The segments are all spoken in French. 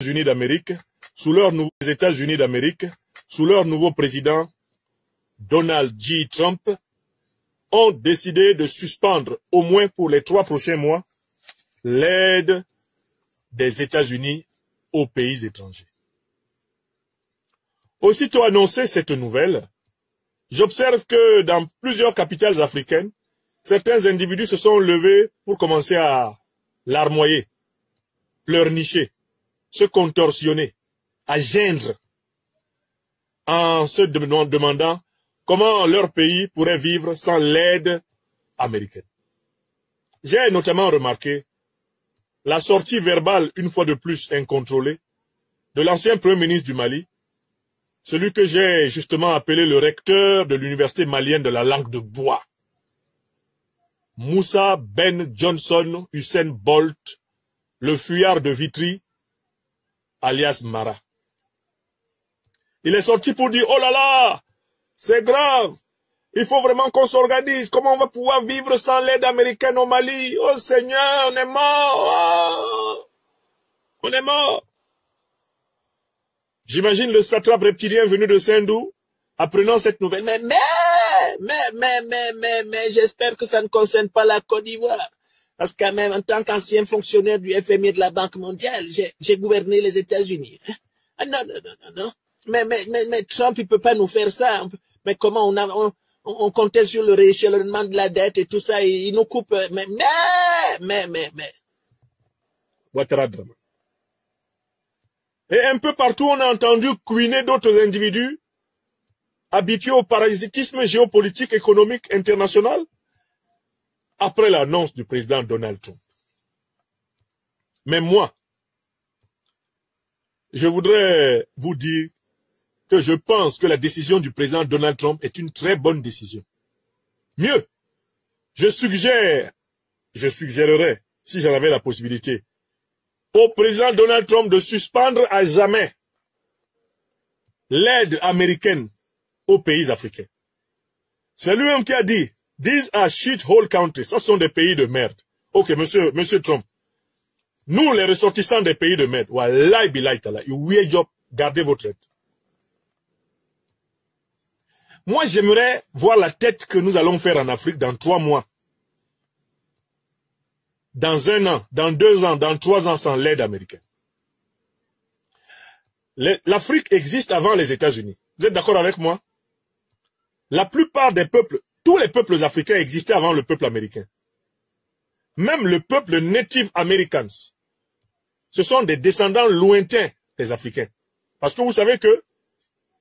États-Unis d'Amérique, sous leur nouveau président, Donald J. Trump, ont décidé de suspendre, au moins pour les 3 prochains mois, l'aide des États-Unis aux pays étrangers. Aussitôt annoncé cette nouvelle, j'observe que dans plusieurs capitales africaines, certains individus se sont levés pour commencer à larmoyer, pleurnicher, se contorsionner, à geindre, en se demandant comment leur pays pourrait vivre sans l'aide américaine. J'ai notamment remarqué la sortie verbale, une fois de plus incontrôlée, de l'ancien Premier ministre du Mali, celui que j'ai justement appelé le recteur de l'université malienne de la langue de bois, Moussa Ben Johnson Hussein Bolt, le fuyard de Vitry, alias Mara. Il est sorti pour dire, oh là là, c'est grave, il faut vraiment qu'on s'organise, comment on va pouvoir vivre sans l'aide américaine au Mali? Oh Seigneur, on est mort, oh, on est mort. J'imagine le satrape reptilien venu de Saint-Dou, apprenant cette nouvelle. Mais, j'espère que ça ne concerne pas la Côte d'Ivoire. Parce que même en tant qu'ancien fonctionnaire du FMI et de la Banque mondiale, j'ai gouverné les États-Unis. Ah non. Mais Trump, il peut pas nous faire ça. Mais comment on comptait sur le rééchelonnement de la dette et tout ça, et il nous coupe. Mais. Ouattara Drama. Et un peu partout, on a entendu couiner d'autres individus habitués au parasitisme géopolitique économique international après l'annonce du président Donald Trump. Mais moi, je voudrais vous dire que je pense que la décision du président Donald Trump est une très bonne décision. Mieux, je suggérerais, si j'en avais la possibilité, au président Donald Trump de suspendre à jamais l'aide américaine aux pays africains. C'est lui-même qui a dit, these are shithole countries, ça sont des pays de merde. Ok, monsieur Trump, nous les ressortissants des pays de merde, wallahi billahi ta'ala, gardez votre aide. Moi, j'aimerais voir la tête que nous allons faire en Afrique dans 3 mois. Dans 1 an, dans 2 ans, dans 3 ans sans l'aide américaine. L'Afrique existe avant les États-Unis. Vous êtes d'accord avec moi? La plupart des peuples, tous les peuples africains existaient avant le peuple américain. Même le peuple Native Americans, ce sont des descendants lointains des Africains. Parce que vous savez que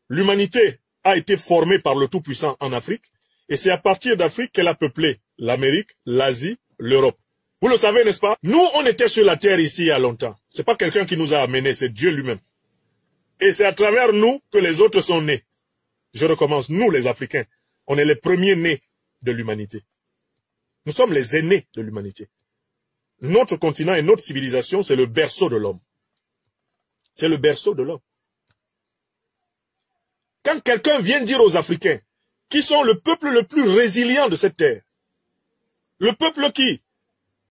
l'humanité a été formée par le Tout-Puissant en Afrique, et c'est à partir d'Afrique qu'elle a peuplé l'Amérique, l'Asie, l'Europe. Vous le savez, n'est-ce pas? Nous, on était sur la terre ici il y a longtemps. C'est pas quelqu'un qui nous a amenés, c'est Dieu lui-même. Et c'est à travers nous que les autres sont nés. Je recommence, nous les Africains, on est les premiers nés de l'humanité. Nous sommes les aînés de l'humanité. Notre continent et notre civilisation, c'est le berceau de l'homme. C'est le berceau de l'homme. Quand quelqu'un vient dire aux Africains, qui sont le peuple le plus résilient de cette terre, le peuple qui,